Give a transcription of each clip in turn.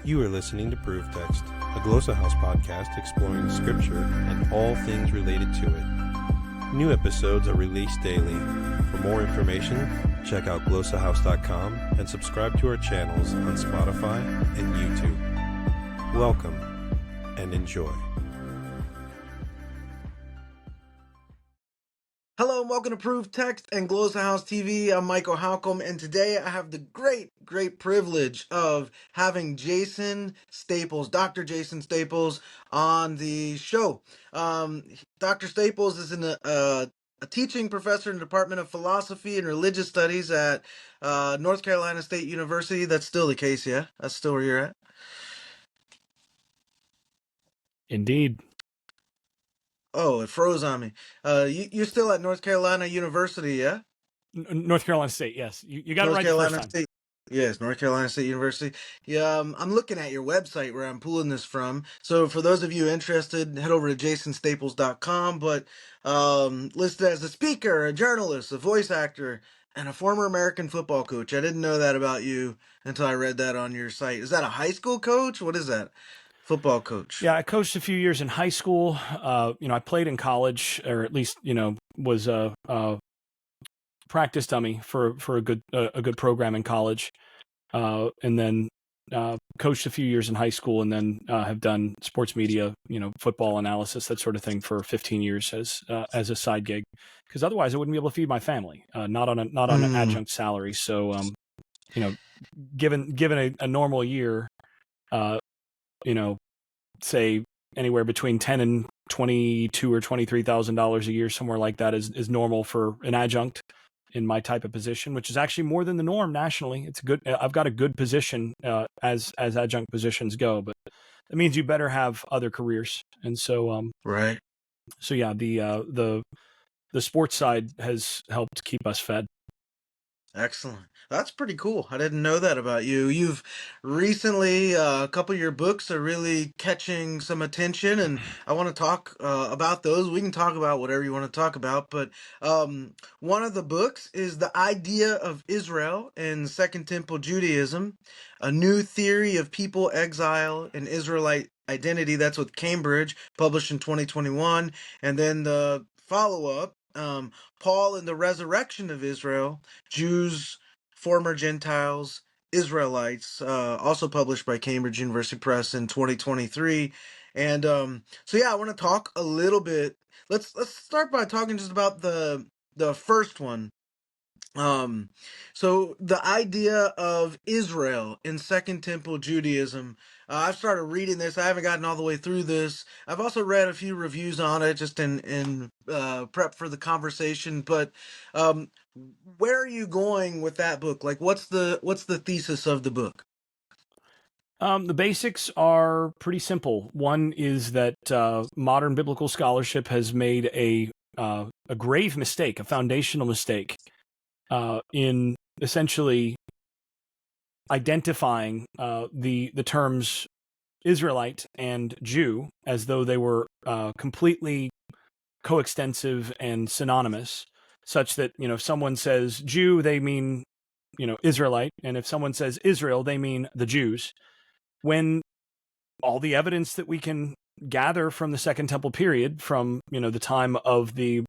You are listening to Proof Text, a Glossa House podcast exploring Scripture and all things related to it. New episodes are released daily. For more information, check out glossahouse.com and subscribe to our channels on Spotify and YouTube. Welcome and enjoy. Hello and welcome to Proof Text and Glossa House TV. I'm Michael Halcomb, and today I have the great privilege of having Jason Staples, Dr. Jason Staples, on the show. Dr. Staples is a teaching professor in the Department of Philosophy and Religious Studies at North Carolina State University. That's still the case, yeah? That's still where you're at? Indeed. Oh, it froze on me. You're still at North Carolina University, yeah? North Carolina State, yes. You got it right the first time. State. Yes, North Carolina State University. Yeah, I'm looking at your website where I'm pulling this from. So for those of you interested, head over to jasonstaples.com. But listed as a speaker, a journalist, a voice actor, and a former American football coach. I didn't know that about you until I read that on your site. Is that a high school coach? What is that? Football coach. Yeah, I coached a few years in high school. I played in college, or at least, was a practice dummy for a good program in college, and then coached a few years in high school, and then have done sports media, football analysis, that sort of thing, for 15 years as a side gig, because otherwise I wouldn't be able to feed my family, not on an adjunct salary. So, given a normal year, say anywhere between $10,000 and $22,000 or $23,000 a year, somewhere like that, is normal for an adjunct in my type of position, which is actually more than the norm nationally. It's good. I've got a good position as adjunct positions go, but it means you better have other careers. And so, right. So yeah, the sports side has helped keep us fed. Excellent. That's pretty cool. I didn't know that about you. You've recently, a couple of your books are really catching some attention, and I want to talk about those. We can talk about whatever you want to talk about, but one of the books is The Idea of Israel in Second Temple Judaism, a new theory of people, exile, and Israelite identity. That's with Cambridge, published in 2021. And then the follow-up, Paul and the Resurrection of Israel, Jews, former Gentiles, Israelites, also published by Cambridge University Press in 2023. And so yeah, I want to talk a little bit. Let's start by talking just about the first one. So the idea of Israel in Second Temple Judaism, I've started reading this. I haven't gotten all the way through this. I've also read a few reviews on it just in prep for the conversation. But where are you going with that book? Like, what's the thesis of the book? The basics are pretty simple. One is that modern biblical scholarship has made a grave mistake, a foundational mistake, in essentially identifying the terms Israelite and Jew as though they were completely coextensive and synonymous, such that, if someone says Jew, they mean, Israelite, and if someone says Israel, they mean the Jews, when all the evidence that we can gather from the Second Temple period, from, the time of the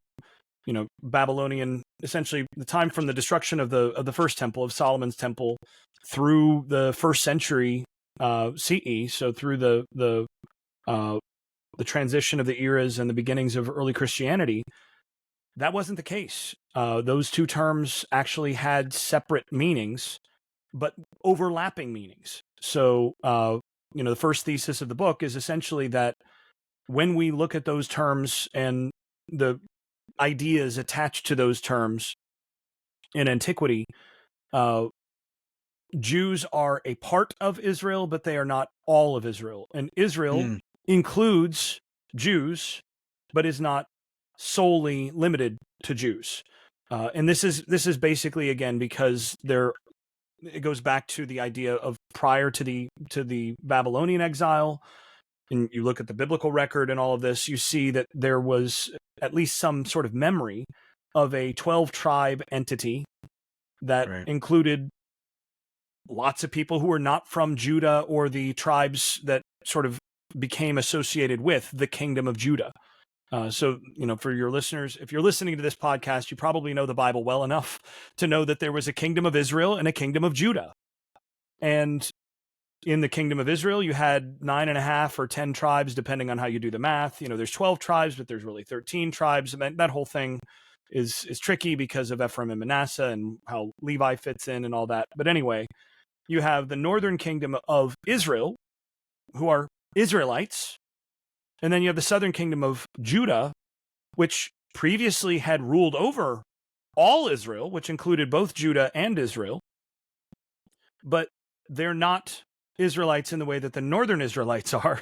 Babylonian, essentially the time from the destruction of the first temple, of Solomon's temple, through the first century CE, so through the transition of the eras and the beginnings of early Christianity, that wasn't the case. Those two terms actually had separate meanings, but overlapping meanings. So, the first thesis of the book is essentially that when we look at those terms and the ideas attached to those terms in antiquity, Jews are a part of Israel, but they are not all of Israel. And Israel includes Jews, but is not solely limited to Jews. And this is basically, again, because it goes back to the idea of prior to the Babylonian exile. And you look at the biblical record and all of this, you see that there was at least some sort of memory of a 12-tribe entity that included lots of people who were not from Judah or the tribes that sort of became associated with the kingdom of Judah. So, for your listeners, if you're listening to this podcast, you probably know the Bible well enough to know that there was a kingdom of Israel and a kingdom of Judah. And in the kingdom of Israel, you had 9.5 or 10 tribes, depending on how you do the math. There's 12 tribes, but there's really 13 tribes. And that whole thing is tricky because of Ephraim and Manasseh and how Levi fits in and all that. But anyway, you have the northern kingdom of Israel, who are Israelites. And then you have the southern kingdom of Judah, which previously had ruled over all Israel, which included both Judah and Israel. But they're not Israelites in the way that the northern Israelites are.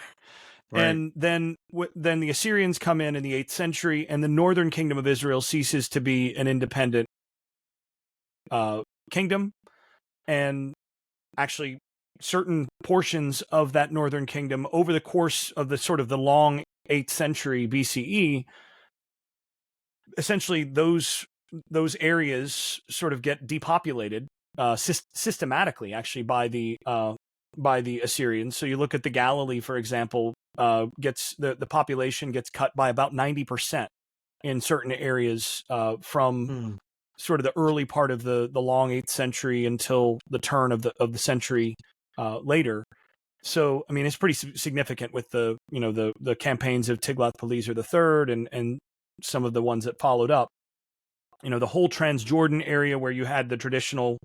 Right. And then the Assyrians come in the 8th century, and the northern kingdom of Israel ceases to be an independent kingdom. And actually, certain portions of that northern kingdom over the course of the sort of the long 8th century BCE, essentially those areas sort of get depopulated systematically, actually, by the Assyrians. So you look at the Galilee, for example, gets the population gets cut by about 90% in certain areas from sort of the early part of the long 8th century until the turn of the century later. So, I mean, it's pretty significant with the campaigns of Tiglath-Pileser III and some of the ones that followed up. The whole Transjordan area where you had the traditional,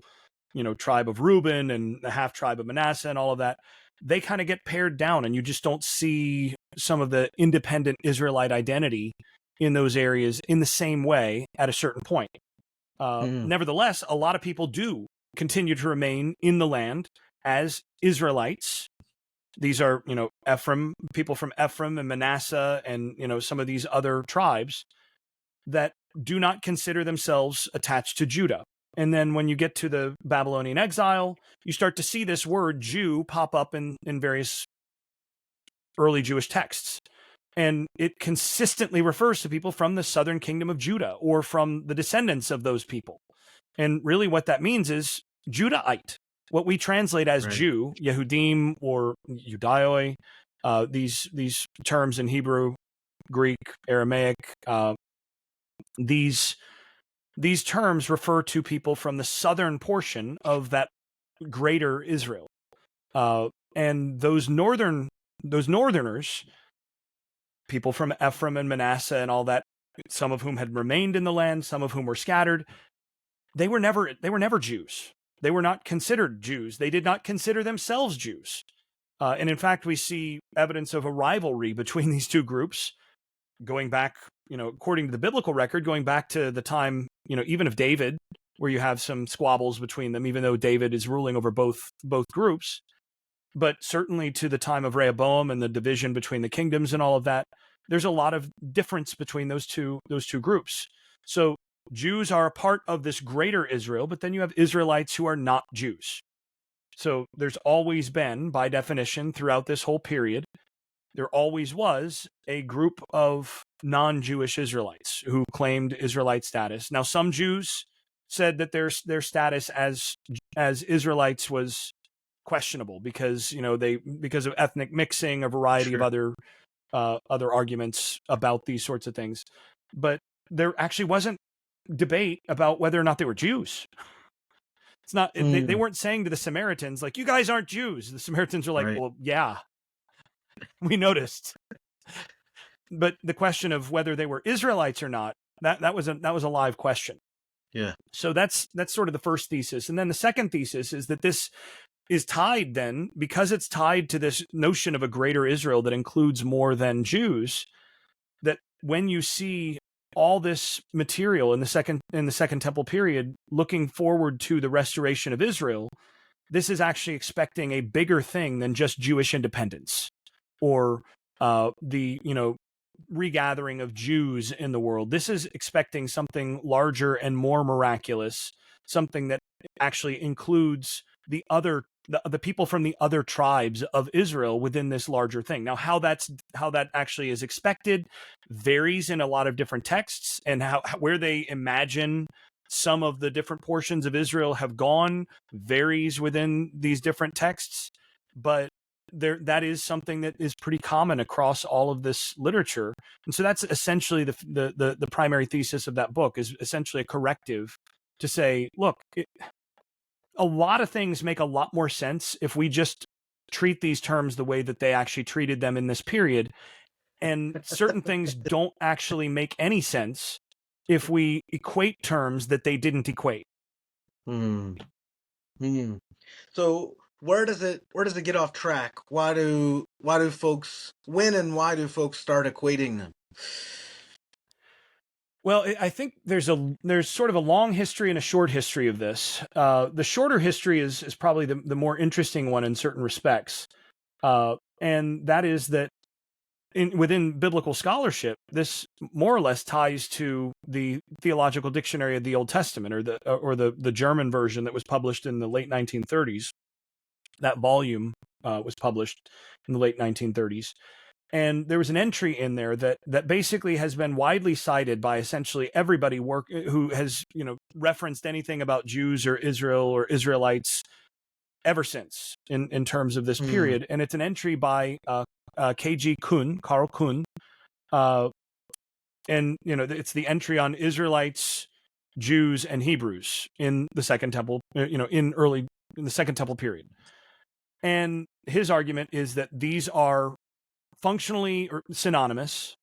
tribe of Reuben and the half tribe of Manasseh and all of that, they kind of get pared down, and you just don't see some of the independent Israelite identity in those areas in the same way at a certain point. Nevertheless, a lot of people do continue to remain in the land as Israelites. These are, people from Ephraim and Manasseh and, some of these other tribes that do not consider themselves attached to Judah. And then when you get to the Babylonian exile, you start to see this word Jew pop up in various early Jewish texts. And it consistently refers to people from the southern kingdom of Judah or from the descendants of those people. And really what that means is Judahite, what we translate as Jew, Yehudim or Judaioi, these terms in Hebrew, Greek, Aramaic, these terms refer to people from the southern portion of that greater Israel. And those northerners, people from Ephraim and Manasseh and all that, some of whom had remained in the land, some of whom were scattered, they were never Jews. They were not considered Jews. They did not consider themselves Jews. And in fact, we see evidence of a rivalry between these two groups going back, according to the biblical record, going back to the time, even of David, where you have some squabbles between them, even though David is ruling over both groups. But certainly to the time of Rehoboam and the division between the kingdoms and all of that, there's a lot of difference between those two groups. So Jews are a part of this greater Israel, but then you have Israelites who are not Jews. So there's always been, by definition, throughout this whole period, there always was a group of non-Jewish Israelites who claimed Israelite status. Now, some Jews said that their status as Israelites was questionable because because of ethnic mixing, a variety of other arguments about these sorts of things. But there actually wasn't debate about whether or not they were Jews. It's not they weren't saying to the Samaritans like, you guys aren't Jews. The Samaritans are like, well, yeah, we noticed. But the question of whether they were Israelites or not, that was a live question. Yeah. So that's sort of the first thesis. And then the second thesis is that this is tied then, because it's tied to this notion of a greater Israel that includes more than Jews, that when you see all this material in the second temple period looking forward to the restoration of Israel, this is actually expecting a bigger thing than just Jewish independence or the regathering of Jews in the world. This is expecting something larger and more miraculous, something that actually includes the people from the other tribes of Israel within this larger thing. Now, how that actually is expected varies in a lot of different texts, and where they imagine some of the different portions of Israel have gone varies within these different texts, but that is something that is pretty common across all of this literature. And so that's essentially the primary thesis of that book, is essentially a corrective to say, look, a lot of things make a lot more sense if we just treat these terms the way that they actually treated them in this period. And certain things don't actually make any sense if we equate terms that they didn't equate. Hmm. So where does it get off track? Why do folks and why do folks start equating them? Well, I think there's sort of a long history and a short history of this. The shorter history is probably the more interesting one in certain respects, and that is that within biblical scholarship, this more or less ties to the Theological Dictionary of the Old Testament, or the German version that was published in the late 1930s. That volume was published in the late 1930s. And there was an entry in there that basically has been widely cited by essentially everybody who has referenced anything about Jews or Israel or Israelites ever since in terms of this period. And it's an entry by K.G. Kuhn, Karl Kuhn, and it's the entry on Israelites, Jews, and Hebrews in the Second Temple, in the Second Temple period. And his argument is that these are functionally synonymous,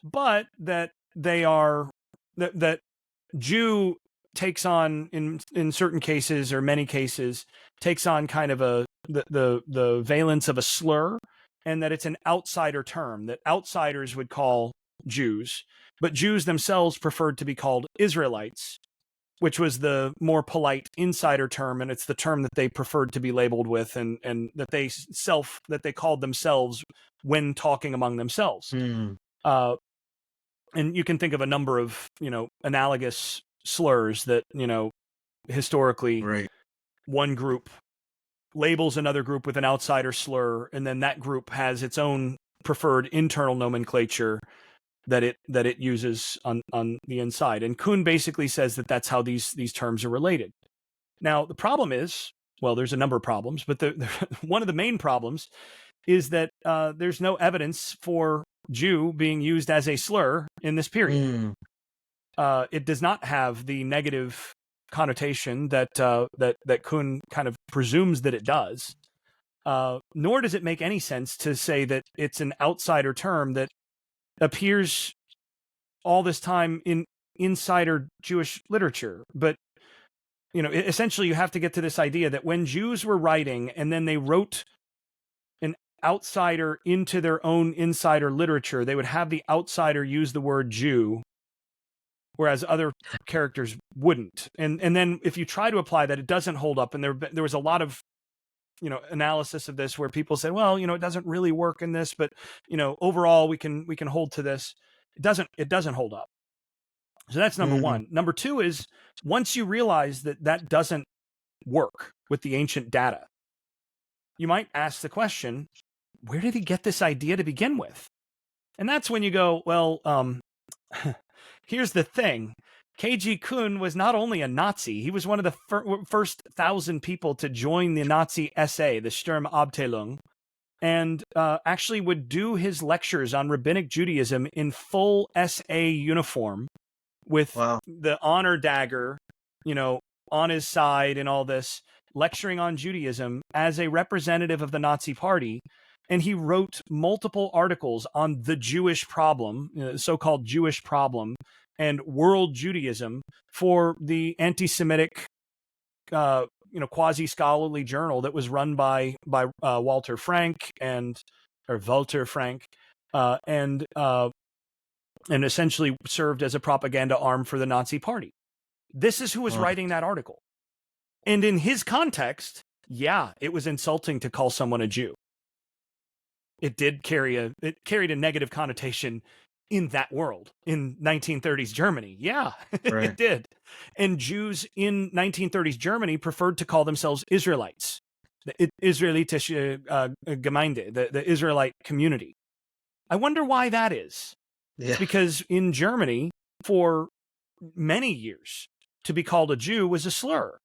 but that they are that Jew takes on in certain cases, or many cases, takes on kind of the valence of a slur, and that it's an outsider term that outsiders would call Jews, but Jews themselves preferred to be called Israelites, which was the more polite insider term, and it's the term that they preferred to be labeled with, and that they called themselves when talking among themselves. And you can think of a number of analogous slurs that historically, right, one group labels another group with an outsider slur, and then that group has its own preferred internal nomenclature that it uses on the inside. And Kuhn basically says that that's how these terms are related. Now, the problem is, well, there's a number of problems, but one of the main problems is that there's no evidence for Jew being used as a slur in this period. It does not have the negative connotation that Kuhn kind of presumes that it does. Nor does it make any sense to say that it's an outsider term that appears all this time in insider Jewish literature. But essentially you have to get to this idea that when Jews were writing and then they wrote an outsider into their own insider literature, they would have the outsider use the word Jew, whereas other characters wouldn't. And then if you try to apply that, it doesn't hold up. And there was a lot of analysis of this where people said, well, it doesn't really work in this, but overall we can hold to this. It doesn't hold up. So that's number one. Number two is, once you realize that doesn't work with the ancient data, you might ask the question, where did he get this idea to begin with? And that's when you go, well, here's the thing. K.G. Kuhn was not only a Nazi, he was one of the first 1,000 people to join the Nazi SA, the Sturmabteilung, and actually would do his lectures on rabbinic Judaism in full SA uniform with the honor dagger, on his side and all this, lecturing on Judaism as a representative of the Nazi Party. And he wrote multiple articles on the Jewish problem, so-called Jewish problem, and world Judaism for the anti-Semitic, quasi-scholarly journal that was run by Walter Frank and essentially served as a propaganda arm for the Nazi Party. This is who was writing that article. And in his context, yeah, it was insulting to call someone a Jew. It carried a negative connotation in that world, in 1930s Germany. Yeah, It did. And Jews in 1930s Germany preferred to call themselves Israelites, the Israelitische Gemeinde, the Israelite community. I wonder why that is. Yeah. It's because in Germany, for many years, to be called a Jew was a slur.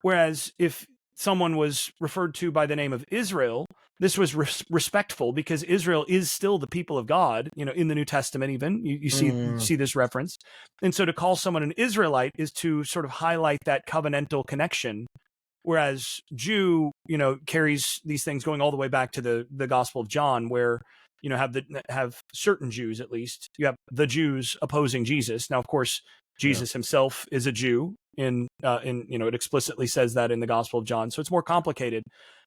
Whereas if someone was referred to by the name of Israel, this was respectful, because Israel is still the people of God. In the New Testament, even you see this reference. And so to call someone an Israelite is to sort of highlight that covenantal connection. Whereas Jew, carries these things going all the way back to the Gospel of John, where have certain Jews, at least. You have the Jews opposing Jesus. Now, of course, Jesus himself is a Jew. It explicitly says that in the Gospel of John. So it's more complicated.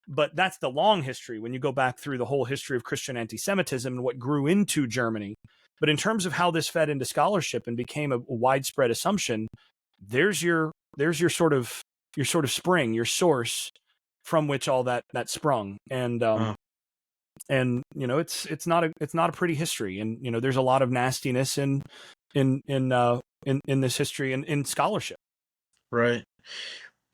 But that's the long history when you go back through the whole history of Christian anti-Semitism and what grew into Germany. But in terms of how this fed into scholarship and became a widespread assumption, there's your sort of spring, your source from which all that sprung. And it's not a pretty history. And there's a lot of nastiness in this history and in scholarship. Right.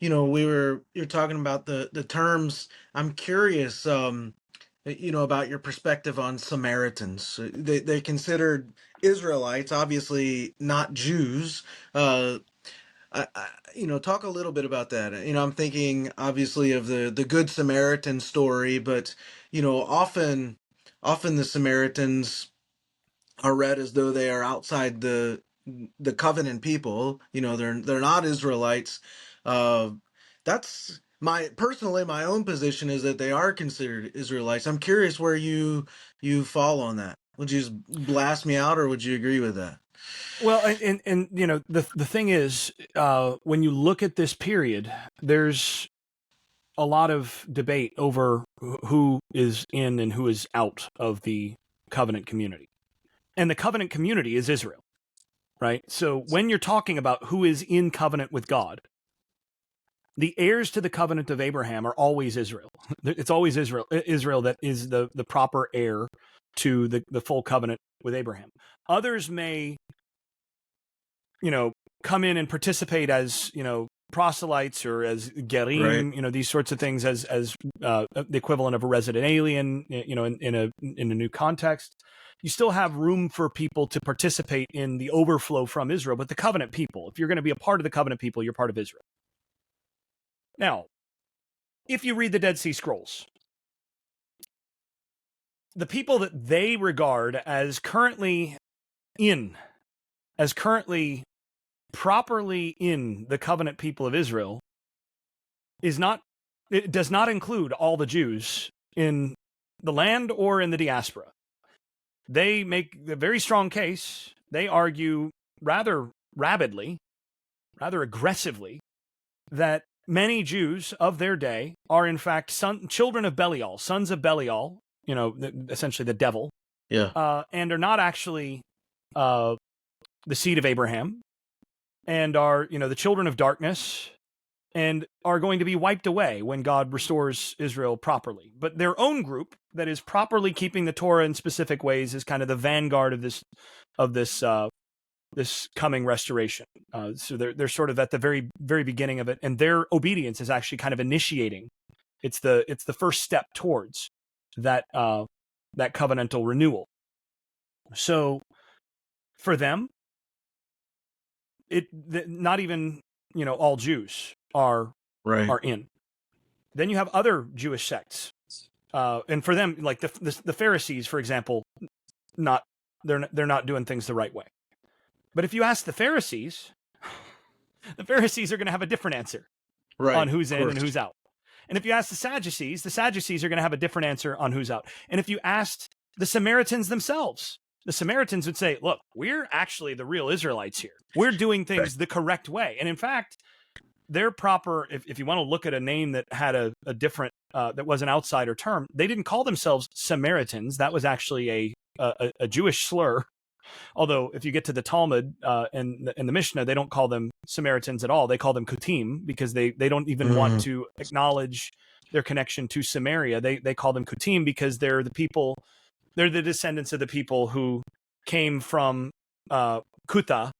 You're talking about the terms. I'm curious, about your perspective on Samaritans. They considered Israelites, obviously not Jews. Talk a little bit about that. I'm thinking obviously of the Good Samaritan story, but often the Samaritans are read as though they are outside the covenant people. They're not Israelites. Uh, that's my own position is that they are considered Israelites. I'm curious where you fall on that. Would you just blast me out, or would you agree with that? Well, and the thing is, when you look at this period, there's a lot of debate over who is in and who is out of the covenant community. And the covenant community is Israel, right? So when you're talking about who is in covenant with God, the heirs to the covenant of Abraham are always Israel. It's always Israel that is the proper heir to the full covenant with Abraham. Others may, come in and participate as, proselytes or as gerim, Right. these sorts of things as the equivalent of a resident alien, in a new context. You still have room for people to participate in the overflow from Israel, but the covenant people, if you're going to be a part of the covenant people, you're part of Israel. Now, if you read the Dead Sea Scrolls, the people that they regard as currently properly in the covenant people of Israel it does not include all the Jews in the land or in the diaspora. They make a very strong case. They argue rather rabidly, rather aggressively, that many Jews of their day are in fact children of Belial, sons of Belial, essentially the devil, and are not actually the seed of Abraham, and are, the children of darkness, and are going to be wiped away when God restores Israel properly. But their own group that is properly keeping the Torah in specific ways is kind of the vanguard of this coming restoration. So they're sort of at the very, very beginning of it, and their obedience is actually kind of initiating. It's the first step towards that covenantal renewal. So for them, not even all Jews are in. Then you have other Jewish sects, and for them, like the Pharisees, for example, they're not doing things the right way. But if you ask the Pharisees are going to have a different answer on who's in and who's out. And if you ask the Sadducees are going to have a different answer on who's out. And if you asked the Samaritans themselves, the Samaritans would say, look, we're actually the real Israelites here. We're doing things the correct way. And in fact, they're proper, if you want to look at a name that had a different, that was an outsider term, they didn't call themselves Samaritans. That was actually a Jewish slur. Although if you get to the Talmud and the Mishnah, they don't call them Samaritans at all. They call them Kutim, because they don't even want to acknowledge their connection to Samaria. They call them Kutim because they're the descendants of the people who came from Kuta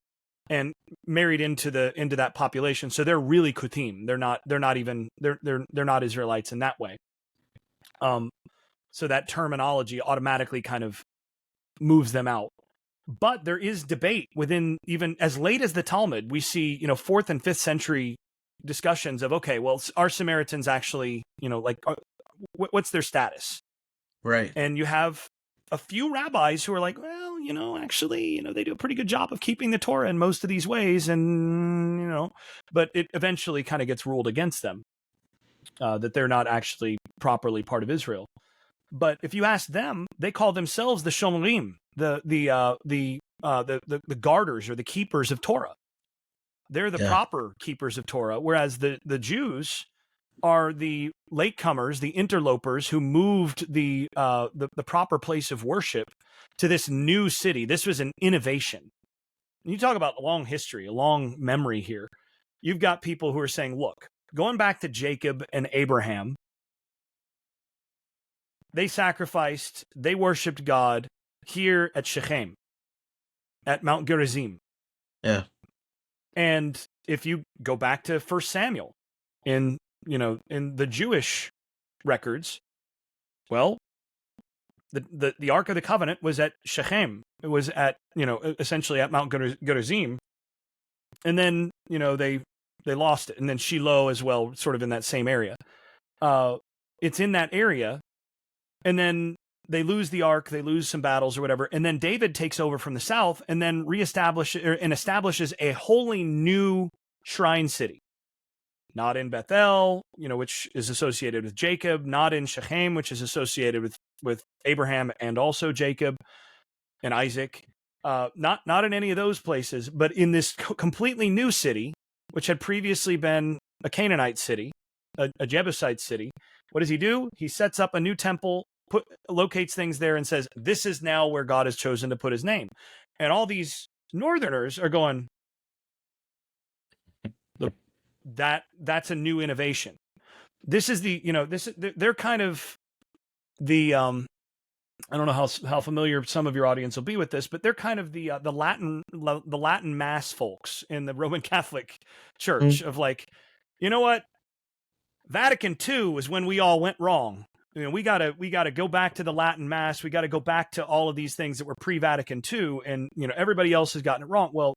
and married into that population. So they're really Kutim. They're not Israelites in that way. So that terminology automatically kind of moves them out. But there is debate within, even as late as the Talmud. We see, 4th and 5th century discussions of, okay, well, are Samaritans actually, what's their status? Right. And you have a few rabbis who are like, well, actually, they do a pretty good job of keeping the Torah in most of these ways. And, but it eventually kind of gets ruled against them, that they're not actually properly part of Israel. But if you ask them, they call themselves the Shomerim, the guarders or the keepers of Torah. They're the proper keepers of Torah, whereas the Jews are the latecomers, the interlopers who moved the proper place of worship to this new city. This was an innovation. And you talk about a long history, a long memory here. You've got people who are saying, look, going back to Jacob and Abraham, they sacrificed, they worshipped God here at Shechem, at Mount Gerizim. Yeah. And if you go back to 1 Samuel, in the Jewish records, well, the Ark of the Covenant was at Shechem. It was at, essentially at Mount Gerizim. And then, they lost it. And then Shiloh as well, sort of in that same area. It's in that area. And then they lose the ark, they lose some battles or whatever, and then David takes over from the south and then establishes a wholly new shrine city. Not in Bethel, which is associated with Jacob, not in Shechem, which is associated with Abraham and also Jacob and Isaac. Not in any of those places, but in this completely new city, which had previously been a Canaanite city, a Jebusite city. What does he do? He sets up a new temple, locates things there, and says, this is now where God has chosen to put his name. And all these northerners are going, that's a new innovation. This is they're kind of the, I don't know how familiar some of your audience will be with this, but they're kind of the Latin mass folks in the Roman Catholic Church of like, you know what? Vatican II was when we all went wrong. We gotta go back to the Latin Mass. We got to go back to all of these things that were pre-Vatican II, and everybody else has gotten it wrong. Well,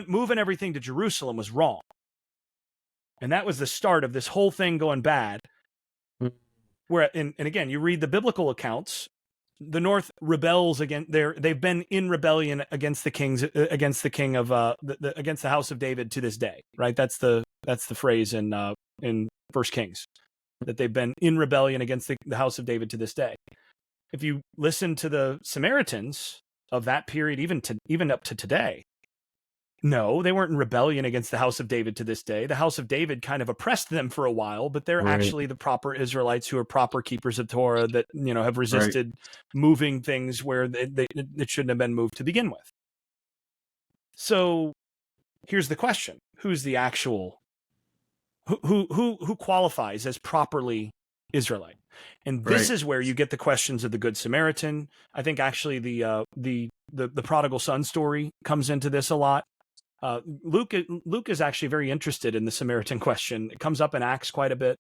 moving everything to Jerusalem was wrong, and that was the start of this whole thing going bad. Where and again, you read the biblical accounts. The North rebels against they've been in rebellion against the king of against the house of David to this day. Right? That's the phrase in 1 Kings, that they've been in rebellion against the house of David to this day. If you listen to the Samaritans of that period, even up to today, no, they weren't in rebellion against the house of David to this day. The house of David kind of oppressed them for a while, but they're actually the proper Israelites who are proper keepers of Torah that, have resisted moving things where it shouldn't have been moved to begin with. So here's the question. Who's the actual who qualifies as properly Israelite? And this is where you get the questions of the Good Samaritan. I think actually the prodigal son story comes into this a lot. Luke is actually very interested in the Samaritan question. It comes up in Acts quite a bit.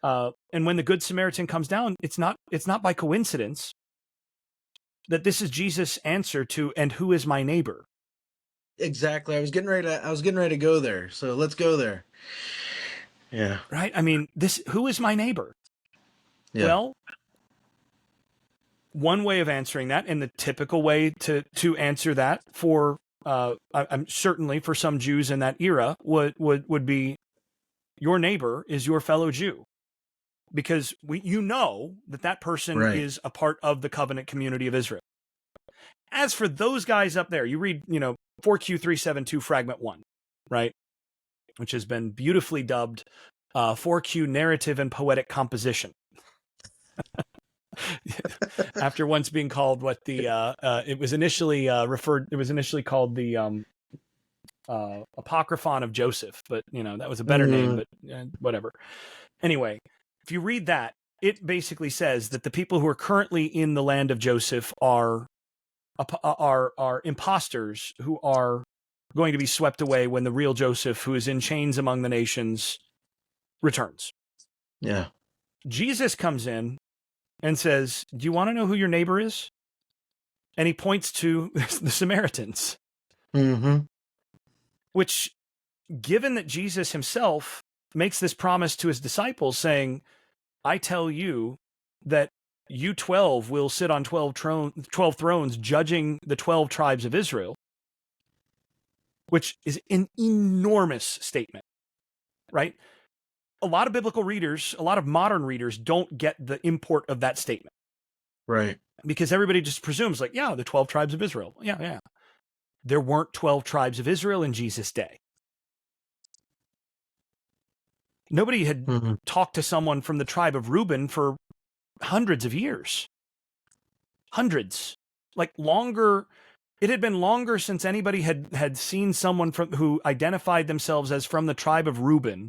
And when the Good Samaritan comes down, it's not by coincidence that this is Jesus' answer to, and who is my neighbor? Exactly. I was getting ready to go there. So let's go there. Yeah. Right? I mean, who is my neighbor? Yeah. Well, one way of answering that, and the typical way to answer that for I'm certainly for some Jews in that era would be, your neighbor is your fellow Jew, because that person is a part of the covenant community of Israel. As for those guys up there, you read 4Q372 fragment 1, right, which has been beautifully dubbed 4Q narrative and poetic composition. After once being called it was initially called the Apocryphon of Joseph, but that was a better name, but whatever. Anyway, if you read that, it basically says that the people who are currently in the land of Joseph are imposters who are going to be swept away when the real Joseph, who is in chains among the nations, returns. Yeah. Jesus comes in and says, do you want to know who your neighbor is? And he points to the Samaritans, which, given that Jesus himself makes this promise to his disciples saying, I tell you that you 12 will sit on 12 thrones judging the 12 tribes of Israel, which is an enormous statement, right? A lot of biblical readers, a lot of modern readers don't get the import of that statement. Right. Because everybody just presumes, like, yeah, the 12 tribes of Israel. Yeah. There weren't 12 tribes of Israel in Jesus' day. Nobody had talked to someone from the tribe of Reuben for hundreds of years. Hundreds. Like longer. It had been longer since anybody had seen someone who identified themselves as from the tribe of Reuben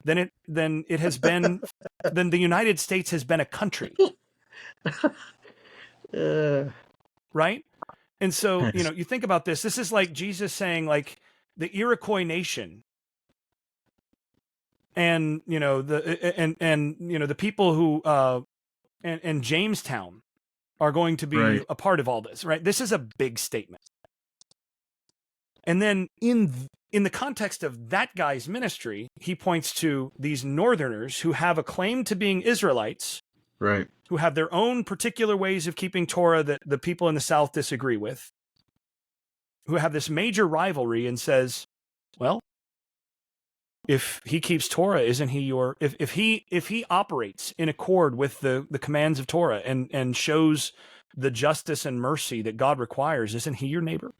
than it has been, than the United States has been a country. Right? And so, you think about this. This is like Jesus saying, like, the Iroquois nation and, the people who, and Jamestown are going to be a part of all this, right? This is a big statement. And then in the context of that guy's ministry, he points to these northerners who have a claim to being Israelites, right, who have their own particular ways of keeping Torah that the people in the South disagree with, who have this major rivalry, and says, well, if he keeps Torah, isn't he your, if he operates in accord with the commands of Torah and shows the justice and mercy that God requires, isn't he your neighbor?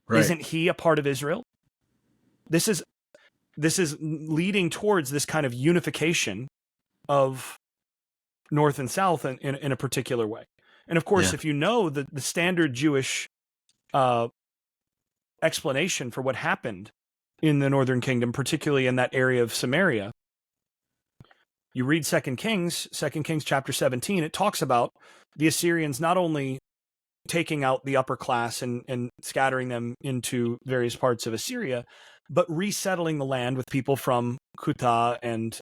Right. Isn't he a part of Israel? This is leading towards this kind of unification of North and South in a particular way. And of course, if you know the standard Jewish explanation for what happened in the Northern Kingdom, particularly in that area of Samaria, you read 2 Kings chapter 17, it talks about the Assyrians not only taking out the upper class and scattering them into various parts of Assyria, but resettling the land with people from Kuta and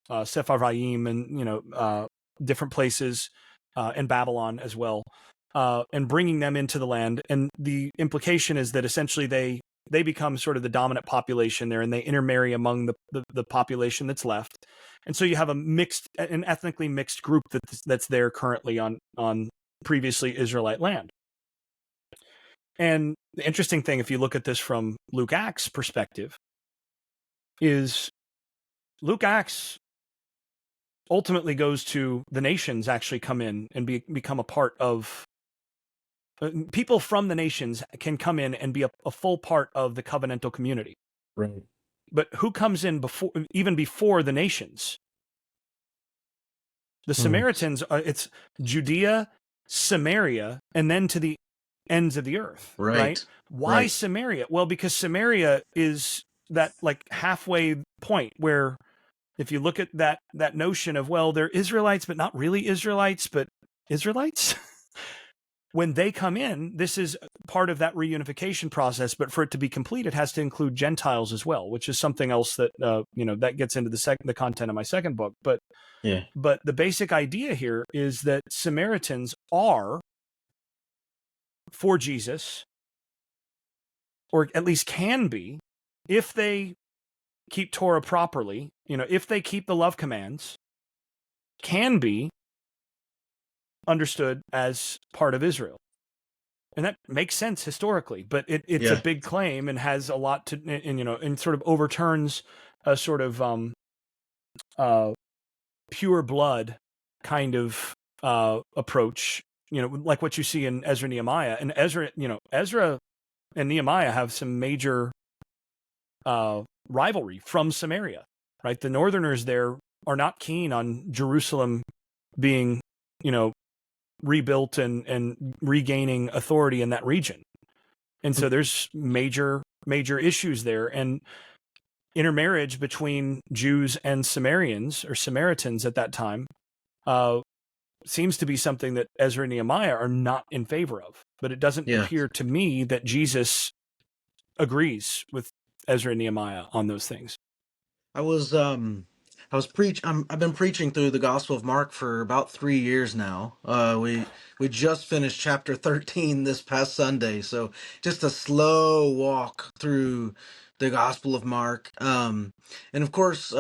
Sepharvaim and different places, and Babylon as well, and bringing them into the land. And the implication is that essentially they become sort of the dominant population there, and they intermarry among the population that's left. And so you have an ethnically mixed group that's there currently on previously Israelite land. And the interesting thing, if you look at this from Luke Acts perspective, is Luke Acts ultimately goes to the nations actually come in and become a part of, people from the nations can come in and be a full part of the covenantal community. Right. But who comes in even before the nations? The Samaritans, it's Judea, Samaria, and then to the ends of the earth. Right? Why Samaria? Well, because Samaria is that like halfway point where, if you look at that notion of, well, they're Israelites, but not really Israelites, but Israelites. When they come in, this is part of that reunification process. But for it to be complete, it has to include Gentiles as well, which is something else that that gets into the content of my second book. But the basic idea here is that Samaritans are for Jesus, or at least can be, if they keep Torah properly, if they keep the love commands, can be understood as part of Israel. And that makes sense historically, but it's a big claim and has a lot to, and sort of overturns a sort of pure blood kind of approach, like what you see in Ezra and Nehemiah. And Ezra and Nehemiah have some major rivalry from Samaria, right? The northerners there are not keen on Jerusalem being, rebuilt and regaining authority in that region. And so there's major issues there. And intermarriage between Jews and Samaritans at that time seems to be something that Ezra and Nehemiah are not in favor of. But it doesn't appear to me that Jesus agrees with Ezra and Nehemiah on those things. I was I've been preaching through the Gospel of Mark for about 3 years now. We just finished chapter 13 this past Sunday, so just a slow walk through the Gospel of Mark. And of course,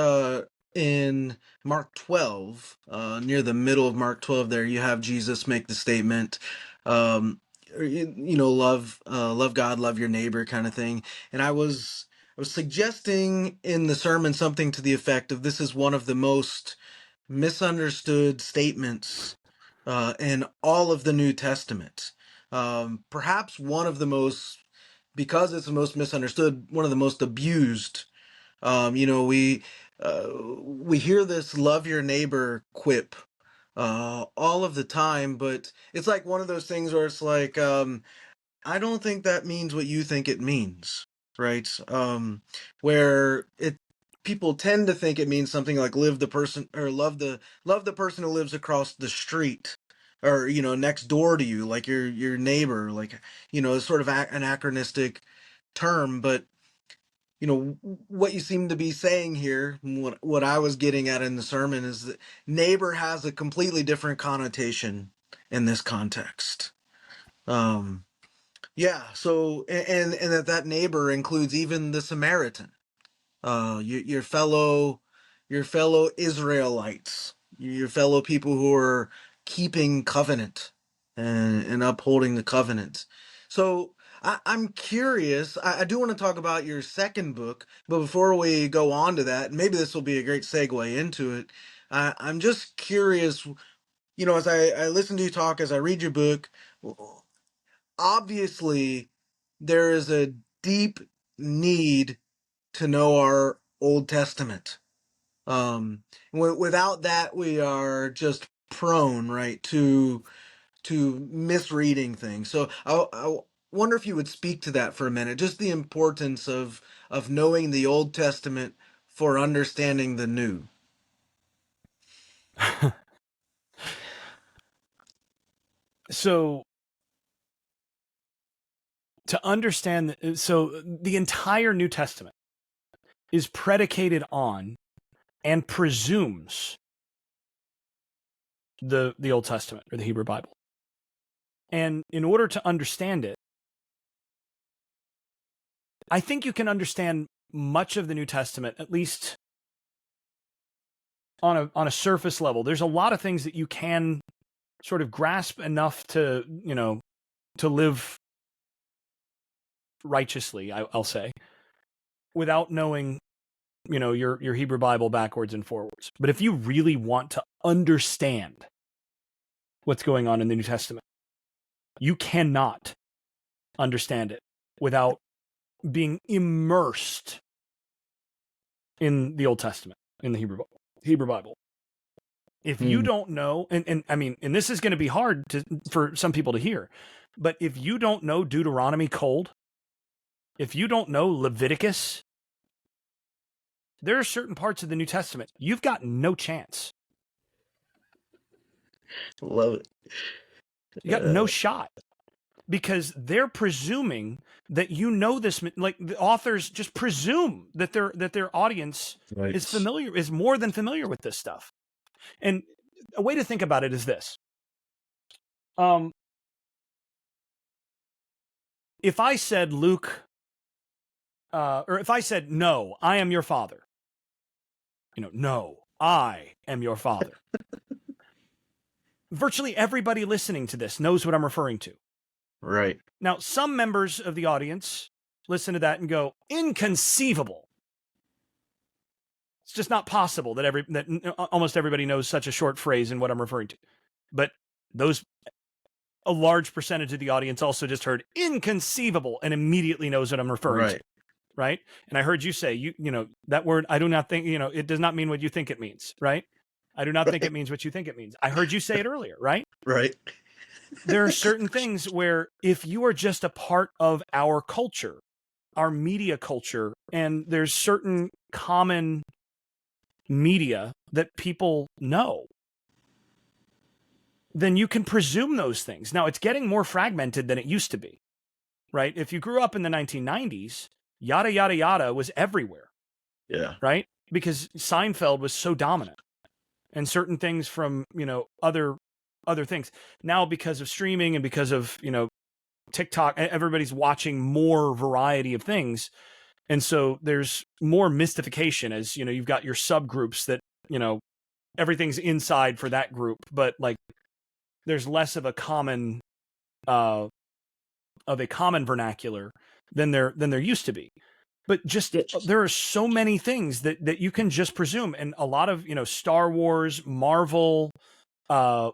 in Mark 12, near the middle of Mark 12, there you have Jesus make the statement, um, love God, love your neighbor, kind of thing. And I was suggesting in the sermon something to the effect of this is one of the most misunderstood statements in all of the New Testament. Perhaps one of the most, because it's the most misunderstood, one of the most abused. Um, you know, we we hear this "love your neighbor" quip all of the time, but it's like one of those things where it's like, I don't think that means what you think it means, right? Where it people tend to think it means something like live the person or love the person who lives across the street or next door to you, like your neighbor, like it's sort of anachronistic term. But what you seem to be saying here, what I was getting at in the sermon is that neighbor has a completely different connotation in this context. Um, yeah, so and that neighbor includes even the Samaritan, your fellow Israelites, your fellow people who are keeping covenant and upholding the covenant. So I'm curious. I do want to talk about your second book, but before we go on to that, maybe this will be a great segue into it. I'm just curious. As I listen to you talk, as I read your book, obviously there is a deep need to know our Old Testament. Without that, we are just prone, right, to misreading things. So I wonder if you would speak to that for a minute, just the importance of knowing the Old Testament for understanding the New. So to understand, so the entire New Testament is predicated on and presumes the Old Testament or the Hebrew Bible. And in order to understand it, I think you can understand much of the New Testament, at least on a surface level. There's a lot of things that you can sort of grasp enough to, to live righteously, I'll say, without knowing, your Hebrew Bible backwards and forwards. But if you really want to understand what's going on in the New Testament, you cannot understand it without being immersed in the Old Testament, in the Hebrew Bible. If you don't know, and I mean, and this is going to be hard for some people to hear, but if you don't know Deuteronomy cold, if you don't know Leviticus, there are certain parts of the New Testament you've got no chance. Love it. You got no shot, because they're presuming that you know this. Like the authors just presume that their audience Right. is more than familiar with this stuff. And a way to think about it is this. If I said Luke, or if I said, no, I am your father, no, I am your father. Virtually everybody listening to this knows what I'm referring to. Right. Now, some members of the audience listen to that and go, inconceivable. It's just not possible that almost everybody knows such a short phrase and what I'm referring to. But a large percentage of the audience also just heard inconceivable and immediately knows what I'm referring to. Right? And I heard you say, that word, I do not think, it does not mean what you think it means, right? I do not think it means what you think it means. I heard you say it earlier, right? Right. There are certain things where if you are just a part of our culture, our media culture, and there's certain common media that people know, then you can presume those things. Now, it's getting more fragmented than it used to be, right? If you grew up in the 1990s, yada, yada, yada was everywhere. Yeah. Right? because Seinfeld was so dominant, and certain things from, other things. Now, because of streaming and because of, TikTok, everybody's watching more variety of things. And so there's more mystification, as, you've got your subgroups that, everything's inside for that group, but like there's less of a common vernacular than there used to be. But just there are so many things that you can just presume, and a lot of, Star Wars, Marvel, The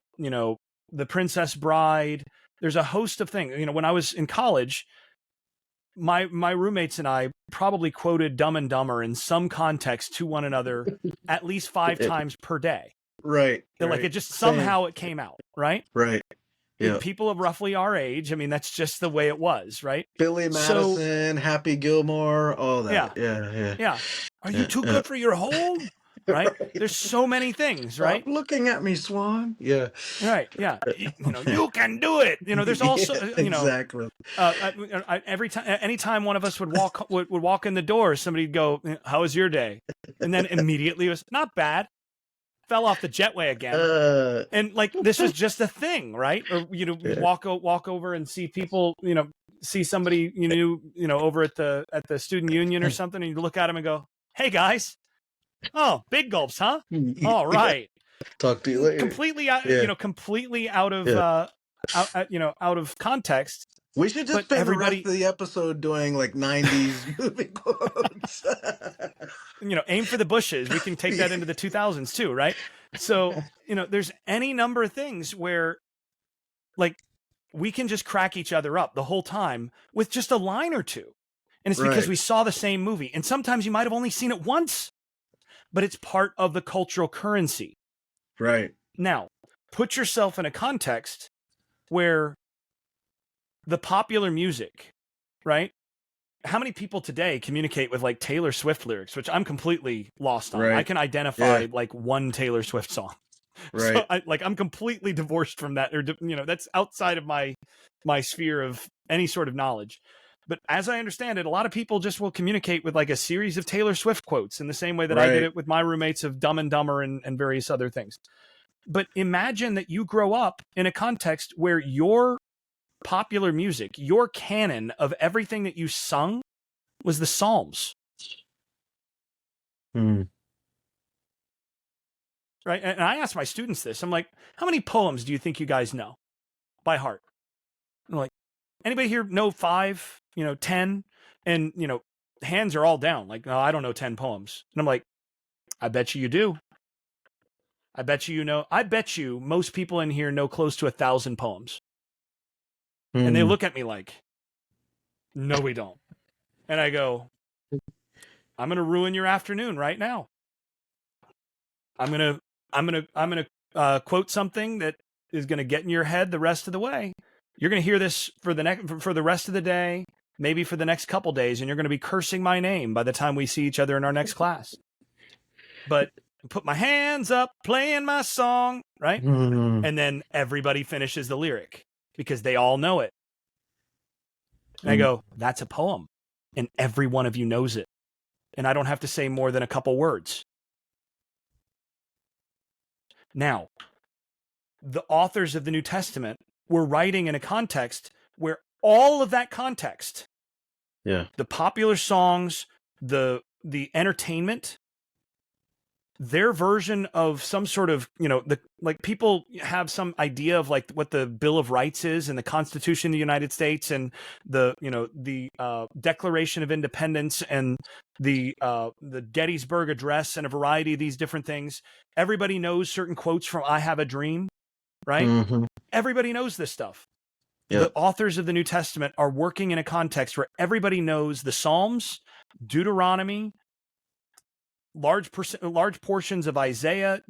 Princess Bride. There's a host of things. When I was in college, my roommates and I probably quoted Dumb and Dumber in some context to one another at least 5 times per day. Right. Like it just somehow it came out, right? Right. Yeah. People of roughly our age, I mean, that's just the way it was, right? Billy Madison, Happy Gilmore, all that. Yeah. Are you too good for your home? Right? There's so many things, right? Stop looking at me, Swan. Yeah. Right. Yeah. You can do it. There's also, exactly. Anytime one of us would walk in the door, somebody'd go, "How was your day?" And then immediately it was not bad. Fell off the jetway again. And like, this was just a thing, right? Or, walk over and see people, see somebody, over at the student union or something. And you look at them and go, "Hey guys. Oh, big gulps, huh? All right." Talk to you later. Completely out, completely out of, out of context. We should just spend the rest of the episode doing like 90s movie quotes. Aim for the bushes. We can take that into the 2000s too, right? So, there's any number of things where like we can just crack each other up the whole time with just a line or two. And it's because we saw the same movie. And sometimes you might have only seen it once, but it's part of the cultural currency. Right. Now, put yourself in a context where the popular music, right? How many people today communicate with like Taylor Swift lyrics, which I'm completely lost on. I can identify like one Taylor Swift song. Right. So I'm completely divorced from that, or that's outside of my sphere of any sort of knowledge. But as I understand it, a lot of people just will communicate with like a series of Taylor Swift quotes in the same way that I did it with my roommates of Dumb and Dumber and various other things. But imagine that you grow up in a context where your popular music, your canon of everything that you sung was the Psalms. Right? And I ask my students this. I'm like, how many poems do you think you guys know by heart? And I'm like, anybody here know 5, 10? And, hands are all down. Like, no, I don't know 10 poems. And I'm like, I bet you do. I bet you know. I bet you most people in here know close to 1,000 poems. And they look at me like, no, we don't. And I go, I'm going to ruin your afternoon right now. I'm going to quote something that is going to get in your head the rest of the way. You're going to hear this for the rest of the day, maybe for the next couple days, and you're going to be cursing my name by the time we see each other in our next class. But put my hands up, playing my song, right? And then everybody finishes the lyric because they all know it. And I go, that's a poem. And every one of you knows it. And I don't have to say more than a couple words. Now, the authors of the New Testament were writing in a context where all of that context, the popular songs, the entertainment, their version of some sort of, like people have some idea of like what the Bill of Rights is and the Constitution of the United States and the Declaration of Independence and the Gettysburg Address and a variety of these different things. Everybody knows certain quotes from I Have a Dream, right? Everybody knows this stuff. The authors of the New Testament are working in a context where everybody knows the Psalms, Deuteronomy, large portions of Isaiah,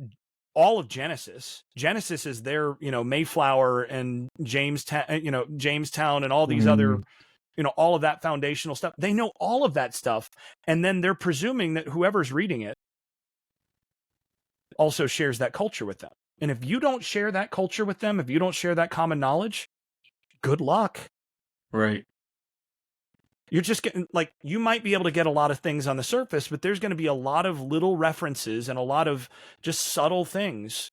all of Genesis. Genesis is their, Mayflower and Jamestown and all these other, all of that foundational stuff. They know all of that stuff. And then they're presuming that whoever's reading it also shares that culture with them. And if you don't share that culture with them, if you don't share that common knowledge, good luck. Right. You're just getting, like, you might be able to get a lot of things on the surface, but there's going to be a lot of little references and a lot of just subtle things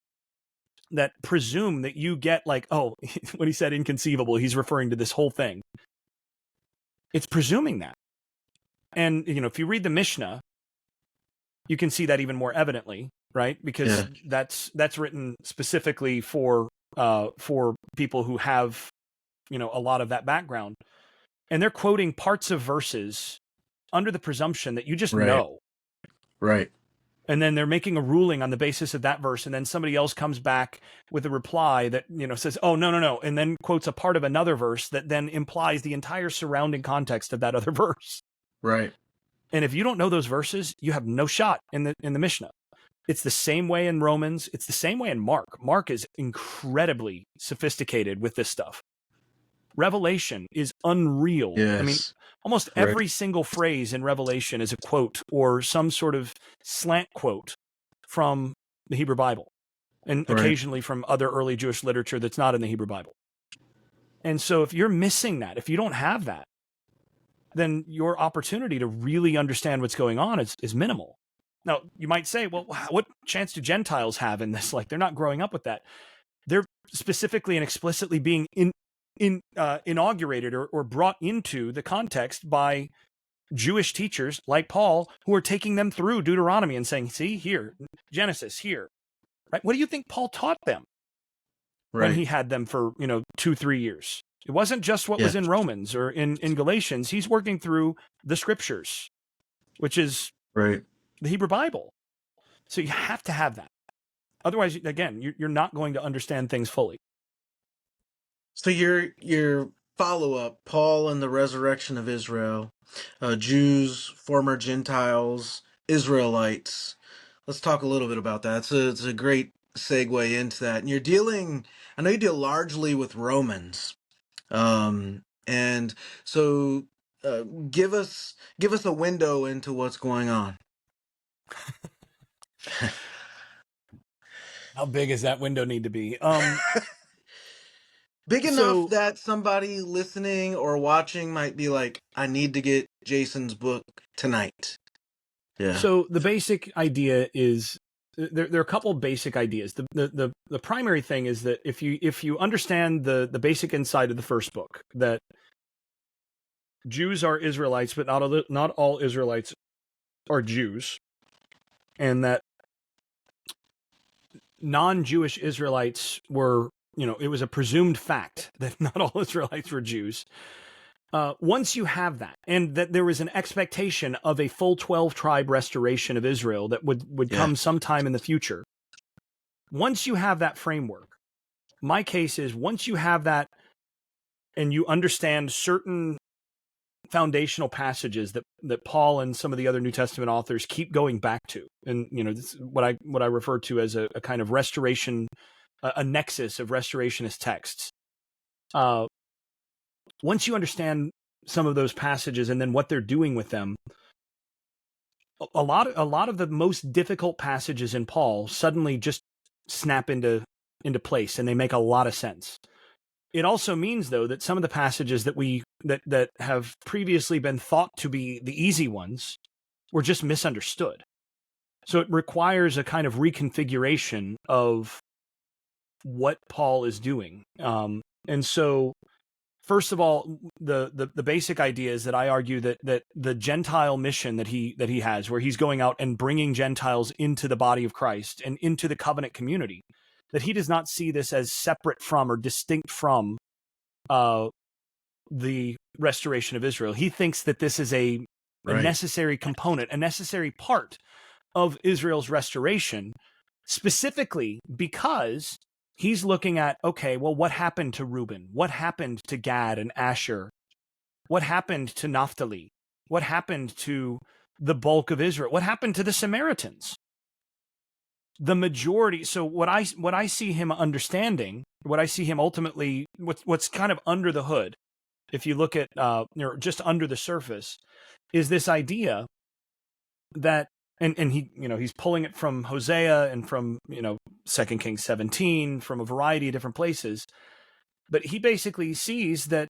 that presume that you get, like, oh, when he said inconceivable, he's referring to this whole thing. It's presuming that. And, if you read the Mishnah, you can see that even more evidently, right? Because that's written specifically for people who have, a lot of that background. And they're quoting parts of verses under the presumption that you just know. Right. And then they're making a ruling on the basis of that verse. And then somebody else comes back with a reply that, says, oh, no. And then quotes a part of another verse that then implies the entire surrounding context of that other verse. Right. And if you don't know those verses, you have no shot in the Mishnah. It's the same way in Romans. It's the same way in Mark. Mark is incredibly sophisticated with this stuff. Revelation is unreal. Yes. I mean, almost every single phrase in Revelation is a quote or some sort of slant quote from the Hebrew Bible, and occasionally from other early Jewish literature that's not in the Hebrew Bible. And so if you're missing that, if you don't have that, then your opportunity to really understand what's going on is minimal. Now, you might say, well, what chance do Gentiles have in this? Like, they're not growing up with that. They're specifically and explicitly being inaugurated or brought into the context by Jewish teachers like Paul, who are taking them through Deuteronomy and saying, see, here, Genesis, here. Right? What do you think Paul taught them when he had them for, 2-3 years? It wasn't just what was in Romans or in Galatians. He's working through the scriptures, which is the Hebrew Bible. So you have to have that. Otherwise, again, you're not going to understand things fully. So your follow-up, Paul and the resurrection of Israel, Jews, former Gentiles, Israelites. Let's talk a little bit about that. It's a great segue into that. And I know you deal largely with Romans. And so give us a window into what's going on. How big does that window need to be? Big enough that somebody listening or watching might be like, I need to get Jason's book tonight. Yeah. So the basic idea is there are a couple of basic ideas. The primary thing is that if you understand the basic inside of the first book, that Jews are Israelites, but not all Israelites are Jews, and that non-Jewish Israelites were, it was a presumed fact that not all Israelites were Jews. Once you have that, and that there was an expectation of a full 12-tribe restoration of Israel that would come sometime in the future. Once you have that framework, my case is once you have that and you understand certain foundational passages that Paul and some of the other New Testament authors keep going back to, and this is what I refer to as a kind of restoration, a nexus of restorationist texts. Once you understand some of those passages and then what they're doing with them, a lot of the most difficult passages in Paul suddenly just snap into place, and they make a lot of sense. It also means, though, that some of the passages that have previously been thought to be the easy ones were just misunderstood. So it requires a kind of reconfiguration of what Paul is doing. And so, first of all, the basic idea is that I argue that the Gentile mission that he has, where he's going out and bringing Gentiles into the body of Christ and into the covenant community, that he does not see this as separate from or distinct from the restoration of Israel. He thinks that this is a necessary component, a necessary part of Israel's restoration, specifically because he's looking at, okay, well, what happened to Reuben? What happened to Gad and Asher? What happened to Naphtali? What happened to the bulk of Israel? What happened to the Samaritans? The majority. So what I see him understanding, what I see him ultimately, what's kind of under the hood, if you look at just under the surface, is this idea that, and he, he's pulling it from Hosea and from 2 Kings 17, from a variety of different places, but he basically sees that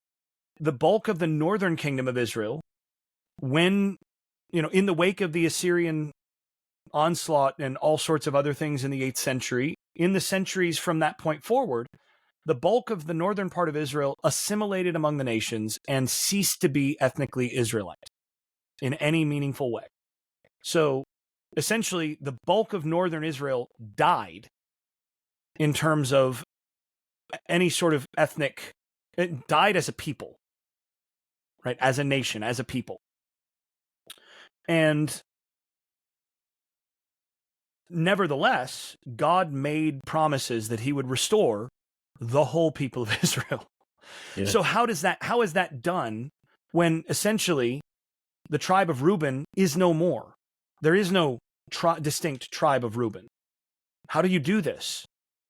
the bulk of the northern kingdom of Israel when, in the wake of the Assyrian onslaught and all sorts of other things in the 8th century, in the centuries from that point forward, the bulk of the northern part of Israel assimilated among the nations and ceased to be ethnically Israelite in any meaningful way. So essentially, the bulk of northern Israel died in terms of any sort of ethnic, it died as a people, right? As a nation, as a people. And nevertheless, God made promises that he would restore the whole people of Israel. Yeah. So how is that done when essentially the tribe of Reuben is no more? There is no distinct tribe of Reuben. How do you do this?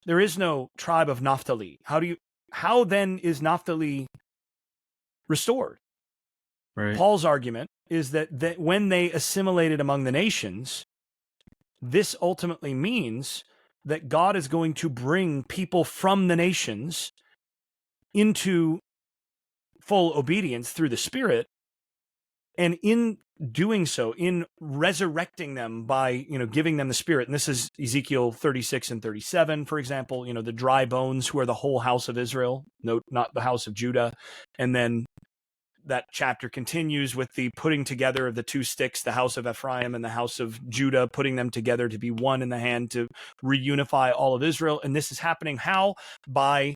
There is no tribe of Naphtali. How then is Naphtali restored? Right. Paul's argument is that when they assimilated among the nations, this ultimately means that God is going to bring people from the nations into full obedience through the Spirit. And in doing so, in resurrecting them by, giving them the Spirit, and this is Ezekiel 36 and 37, for example, the dry bones who are the whole house of Israel, note, not the house of Judah. And then that chapter continues with the putting together of the two sticks, the house of Ephraim and the house of Judah, putting them together to be one in the hand to reunify all of Israel. And this is happening how? By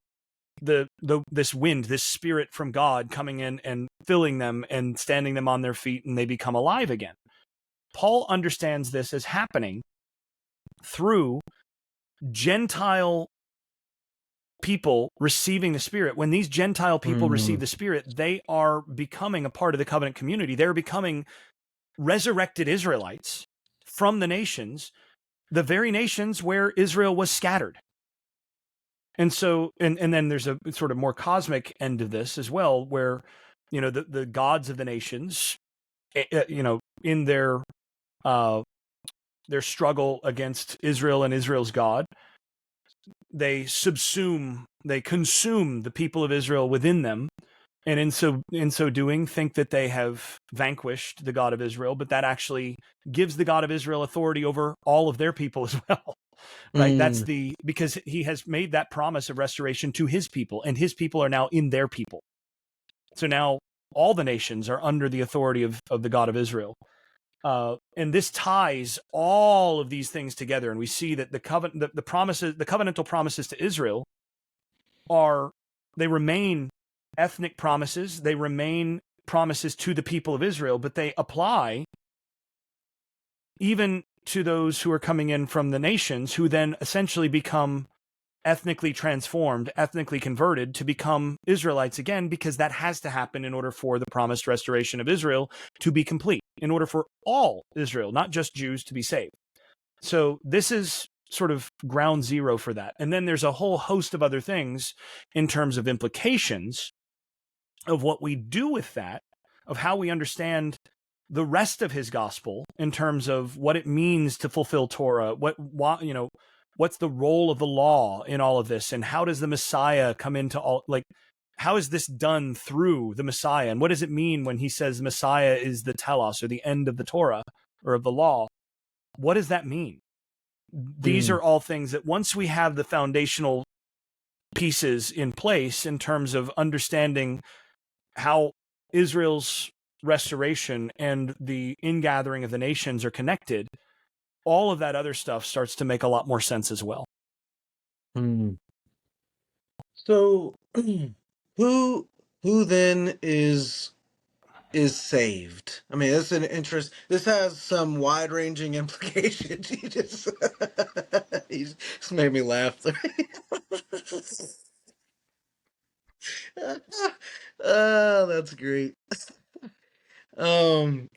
this wind, this Spirit from God coming in and filling them and standing them on their feet, and they become alive again. Paul understands this as happening through Gentile people receiving the Spirit. When these Gentile people receive the Spirit, they are becoming a part of the covenant community. They're becoming resurrected Israelites from the nations, the very nations where Israel was scattered. And so, and then there's a sort of more cosmic end of this as well, where, the gods of the nations, in their struggle against Israel and Israel's God, they consume the people of Israel within them, and in so doing, think that they have vanquished the God of Israel, but that actually gives the God of Israel authority over all of their people as well. Right? That's because he has made that promise of restoration to his people, and his people are now in their people. So now all the nations are under the authority of the God of Israel. And this ties all of these things together. And we see that the covenantal promises to Israel they remain ethnic promises. They remain promises to the people of Israel, but they apply even to those who are coming in from the nations, who then essentially become ethnically transformed, ethnically converted to become Israelites again, because that has to happen in order for the promised restoration of Israel to be complete, in order for all Israel, not just Jews, to be saved. So this is sort of ground zero for that. And then there's a whole host of other things in terms of implications of what we do with that, of how we understand the rest of his gospel in terms of what it means to fulfill Torah, what's the role of the law in all of this, and how does the Messiah come into all, how is this done through the Messiah, and what does it mean when he says Messiah is the telos, or the end of the Torah, or of the law? What does that mean? These are all things that once we have the foundational pieces in place in terms of understanding how Israel's restoration and the ingathering of the nations are connected, all of that other stuff starts to make a lot more sense as well. So, who then is saved? I mean, that's an interest. This has some wide-ranging implications. He just made me laugh. Oh, that's great. Um,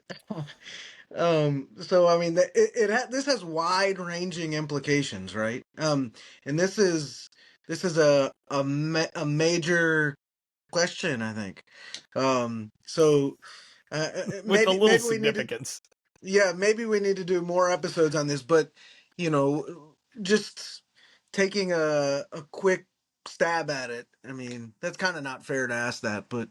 so I mean, this has wide-ranging implications, right? And this is a major question, I think. So With a little maybe we need to, significance. yeah, maybe we need to do more episodes on this, but just taking a quick stab at it. I mean, that's kind of not fair to ask that, but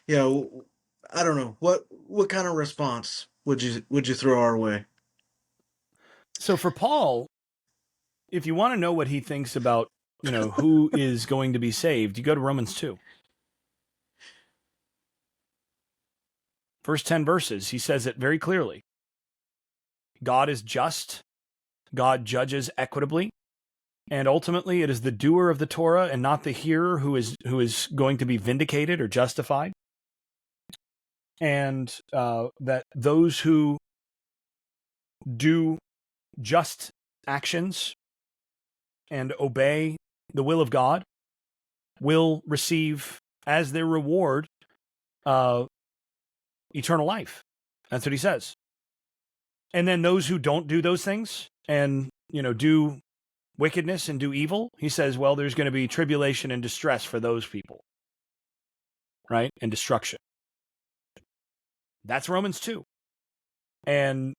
you know, I don't know. What kind of response would you throw our way? So for Paul, if you want to know what he thinks about, who is going to be saved, you go to Romans 2. First 10 verses, he says it very clearly. God is just, God judges equitably, and ultimately it is the doer of the Torah and not the hearer who is going to be vindicated or justified. And that those who do just actions and obey the will of God will receive as their reward eternal life. That's what he says. And then those who don't do those things and, do wickedness and do evil, he says, well, there's going to be tribulation and distress for those people, right? And destruction. That's Romans 2. And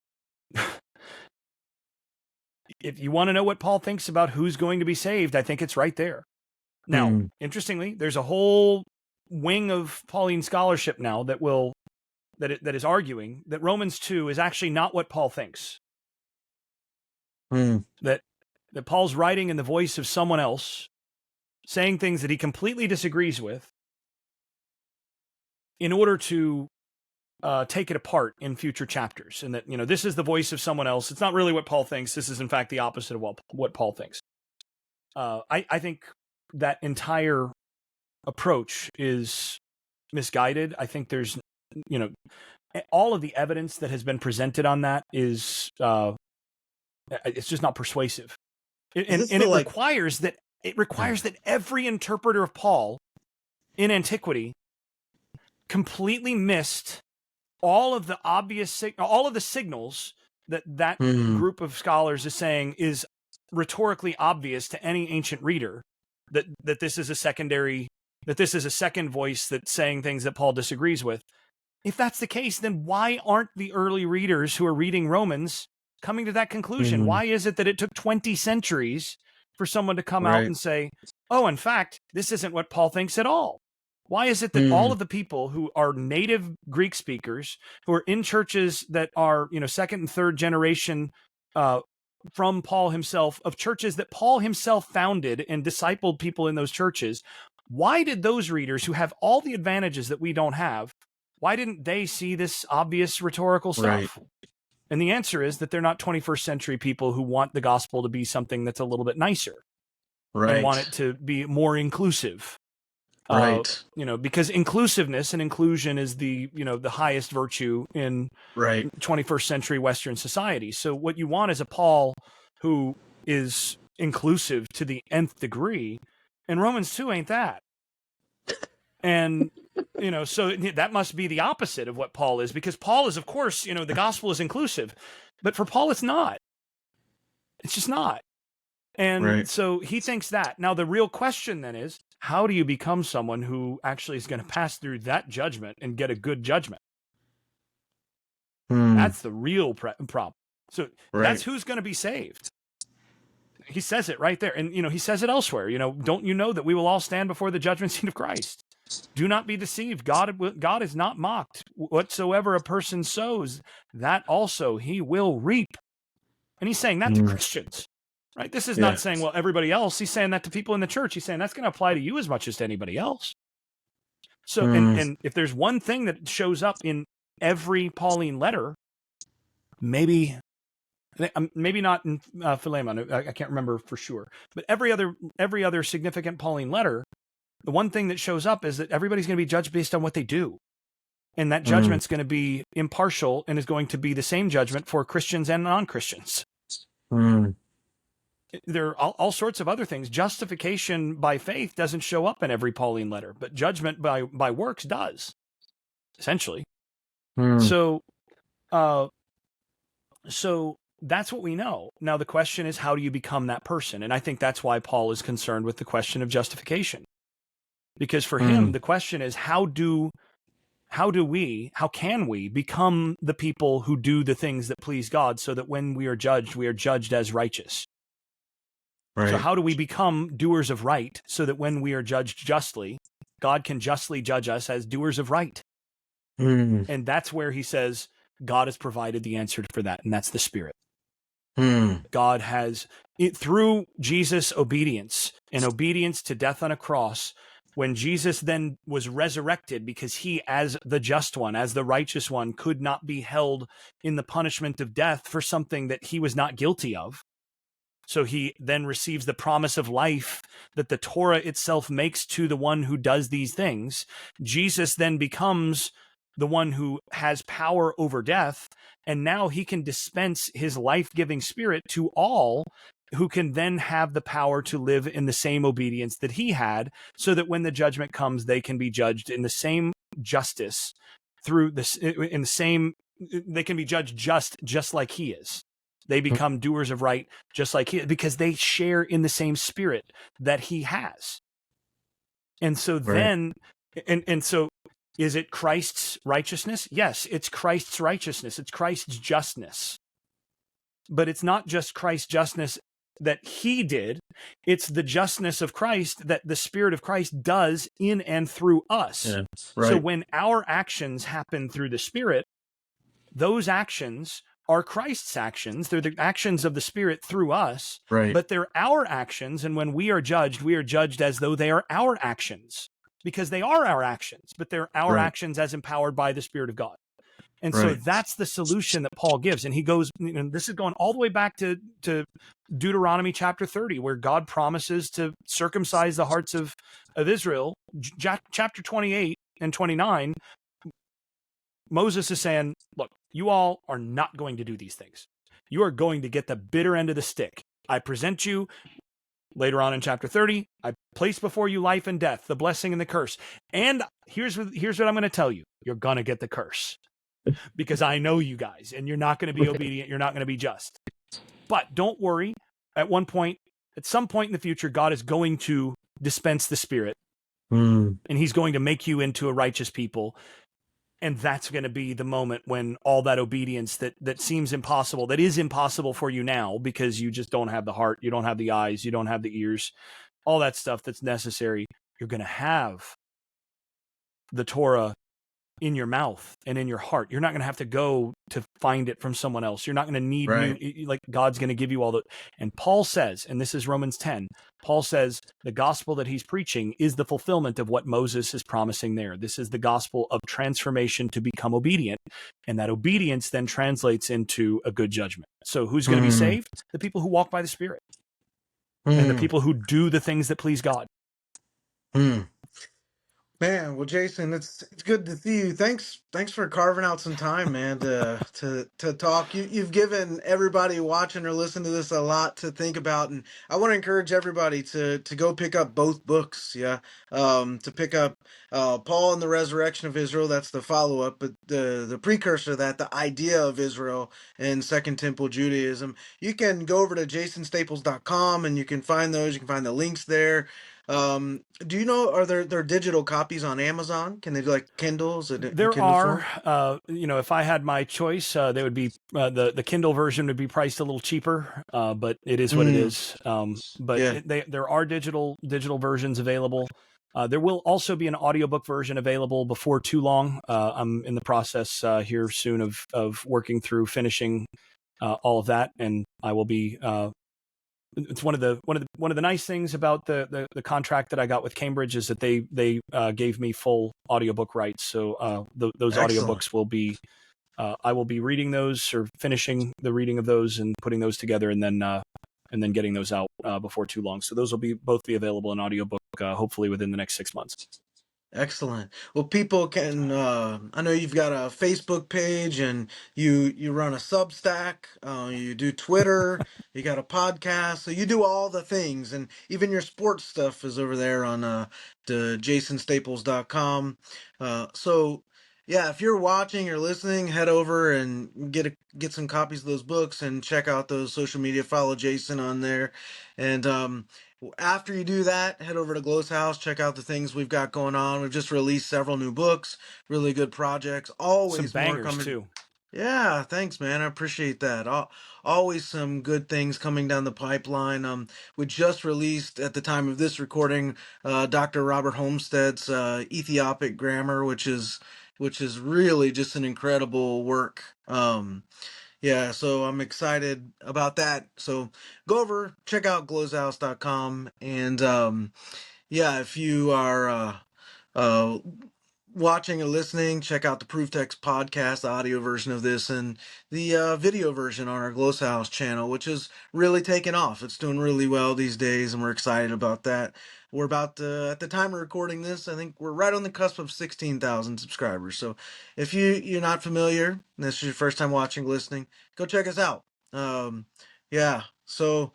if you want to know what Paul thinks about who's going to be saved, I think it's right there. Now, interestingly, there's a whole wing of Pauline scholarship now that is arguing that Romans 2 is actually not what Paul thinks. That Paul's writing in the voice of someone else, saying things that he completely disagrees with in order to take it apart in future chapters. And that, this is the voice of someone else. It's not really what Paul thinks. This is, in fact, the opposite of what Paul thinks. I think that entire approach is misguided. I think there's, all of the evidence that has been presented on that is, it's just not persuasive. It requires that every interpreter of Paul in antiquity completely missed all of the signals that group of scholars is saying is rhetorically obvious to any ancient reader, that this is a second voice that's saying things that Paul disagrees with. If that's the case, then why aren't the early readers who are reading Romans coming to that conclusion? Why is it that it took 20 centuries for someone to come out and say, oh, in fact, this isn't what Paul thinks at all? Why is it that all of the people who are native Greek speakers, who are in churches that are, second and third generation from Paul himself, of churches that Paul himself founded and discipled people in those churches, why did those readers who have all the advantages that we don't have, why didn't they see this obvious rhetorical stuff? Right. And the answer is that they're not 21st century people who want the gospel to be something that's a little bit nicer. Right. And want it to be more inclusive. Right. Because inclusiveness and inclusion is the highest virtue in 21st century Western society. So what you want is a Paul who is inclusive to the nth degree, and Romans 2 ain't that. And, so that must be the opposite of what Paul is, because Paul is, of course, the gospel is inclusive, but for Paul, it's not. It's just not. And so he thinks that. Now, the real question then is, how do you become someone who actually is going to pass through that judgment and get a good judgment? That's the real problem. So that's who's going to be saved. He says it right there. And, he says it elsewhere. Don't you know that we will all stand before the judgment seat of Christ? Do not be deceived. God is not mocked. Whatsoever a person sows, that also he will reap. And he's saying that to Christians. Right? This is not saying, well, everybody else. He's saying that to people in the church. He's saying that's going to apply to you as much as to anybody else. So, and if there's one thing that shows up in every Pauline letter, maybe not in Philemon, I can't remember for sure, but every other significant Pauline letter, the one thing that shows up is that everybody's going to be judged based on what they do. And that judgment's going to be impartial and is going to be the same judgment for Christians and non-Christians. There are all sorts of other things. Justification by faith doesn't show up in every Pauline letter, but judgment by works does, essentially. So that's what we know. Now, the question is, how do you become that person? And I think that's why Paul is concerned with the question of justification. Because for him, the question is, how can we become the people who do the things that please God, so that when we are judged as righteous? Right. So how do we become doers of right, so that when we are judged justly, God can justly judge us as doers of right? Hmm. And that's where he says God has provided the answer for that, and that's the Spirit. Hmm. God has, through Jesus' obedience and obedience to death on a cross, when Jesus then was resurrected, because he, as the just one, as the righteous one, could not be held in the punishment of death for something that he was not guilty of. So he then receives the promise of life that the Torah itself makes to the one who does these things. Jesus then becomes the one who has power over death, and now he can dispense his life-giving Spirit to all who can then have the power to live in the same obedience that he had, so that when the judgment comes, they can be judged in the same justice through this, in the same, they can be judged just like he is. They become doers of right just like he, because they share in the same Spirit that he has. And so Right. then, and so is it Christ's righteousness? Yes, it's Christ's righteousness. It's Christ's justness. But it's not just Christ's justness that he did. It's the justness of Christ that the Spirit of Christ does in and through us. Yeah. So Right. when our actions happen through the Spirit, those actions are Christ's actions. They're the actions of the Spirit through us, Right. but they're our actions. And when we are judged as though they are our actions, because they are our actions, but they're our Right. actions as empowered by the Spirit of God. And so Right. that's the solution that Paul gives. And he goes, and this is going all the way back to Deuteronomy chapter 30, where God promises to circumcise the hearts of Israel. Chapter 28 and 29, Moses is saying, look, you all are not going to do these things. You are going to get the bitter end of the stick. I present you, later on in chapter 30, I place before you life and death, the blessing and the curse. And here's what I'm going to tell you. You're going to get the curse because I know you guys, and you're not going to be obedient. You're not going to be just. But don't worry. At some point in the future, God is going to dispense the Spirit, Hmm. and he's going to make you into a righteous people. And that's going to be the moment when all that obedience that seems impossible, that is impossible for you now because you just don't have the heart, you don't have the eyes, you don't have the ears, all that stuff that's necessary. You're going to have the Torah in your mouth and in your heart. You're not going to have to go to find it from someone else. You're not going to need Right. new, like God's going to give you all the, and Paul says, and this is Romans 10, Paul says the gospel that he's preaching is the fulfillment of what Moses is promising there. This is the gospel of transformation to become obedient. And that obedience then translates into a good judgment. So who's going to be saved? The people who walk by the Spirit and the people who do the things that please God. Hmm. Man, well, Jason, it's good to see you. Thanks for carving out some time, man, to talk. You've given everybody watching or listening to this a lot to think about, and I want to encourage everybody to go pick up both books. Yeah, to pick up Paul and the Resurrection of Israel. That's the follow up, but the precursor to that, the idea of Israel and Second Temple Judaism. You can go over to jasonstaples.com and you can find those. You can find the links there. Do you know, are there digital copies on Amazon? Can they do like Kindles in There Kindle form? are, if I had my choice, they would be the Kindle version would be priced a little cheaper, but it is what it Mm, is. But yeah, there are digital versions available. There will also be an audiobook version available before too long. I'm in the process here soon of working through finishing all of that, and I will be. It's one of the nice things about the contract that I got with Cambridge is that they gave me full audiobook rights. So those excellent, audiobooks will be I will be reading those or finishing the reading of those and putting those together and then getting those out before too long. So those will both be available in audiobook hopefully within the next 6 months. excellent. Well, people can. I know you've got a Facebook page and you run a Substack. You do Twitter. You got a podcast. So you do all the things, and even your sports stuff is over there on the jasonstaples.com. So. Yeah, if you're watching or listening, head over and get some copies of those books and check out those social media. Follow Jason on there, and after you do that, head over to Glow's House, check out the things we've got going on. We've just released several new books, really good projects. Some Always more bangers coming. too. Yeah, thanks, man. I appreciate that. Always some good things coming down the pipeline. We just released at the time of this recording, Dr. Robert Homestead's Ethiopic Grammar, which is which is really just an incredible work. Yeah, so I'm excited about that. So go over, check out glowshouse.com, and yeah, if you are uh, watching and listening, check out the Proof Text podcast, the audio version of this, and the video version on our Glow House channel, which is really taking off. It's doing really well these days, and we're excited about that. We're about to, at the time of recording this, I think we're right on the cusp of 16,000 subscribers. So if you're not familiar, and this is your first time watching, listening, go check us out. Yeah. So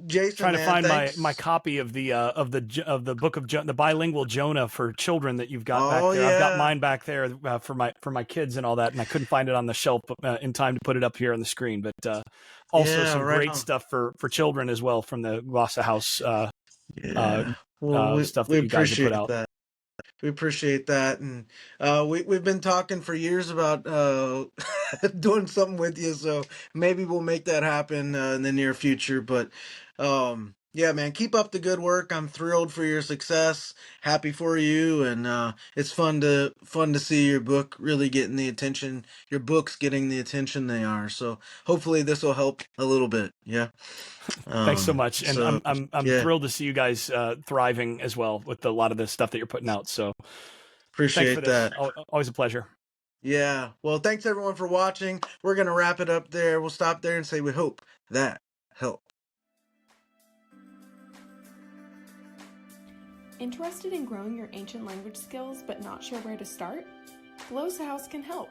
Jason, Trying to man, find my thanks. copy of the book of the bilingual Jonah for children that you've got back Oh there. I've got yeah. mine back there for my kids and all that, and I couldn't find it on the shelf in time to put it up here on the screen. But also Yeah, some right great on. stuff for children as well from the Glossa House Yeah. Well, stuff we that you guys have put appreciate out. that. We appreciate that, and we've been talking for years about doing something with you, so maybe we'll make that happen in the near future. But yeah, man, keep up the good work. I'm thrilled for your success, happy for you, and it's fun to see your book really getting the attention. Your books getting the attention they are. So hopefully this will help a little bit. Yeah. Thanks so much, and So I'm yeah, thrilled to see you guys thriving as well with a lot of the stuff that you're putting out. So thanks for appreciate this. that. Always a pleasure. Yeah. Well, thanks everyone for watching. We're going to wrap it up there. We'll stop there and say we hope that helped. Interested in growing your ancient language skills but not sure where to start? Glow's House can help.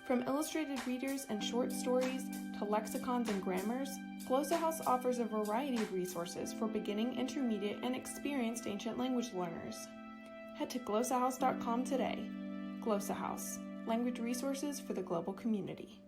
From illustrated readers and short stories to lexicons and grammars, Glossa House offers a variety of resources for beginning, intermediate, and experienced ancient language learners. Head to glossahouse.com today. Glossa House, language resources for the global community.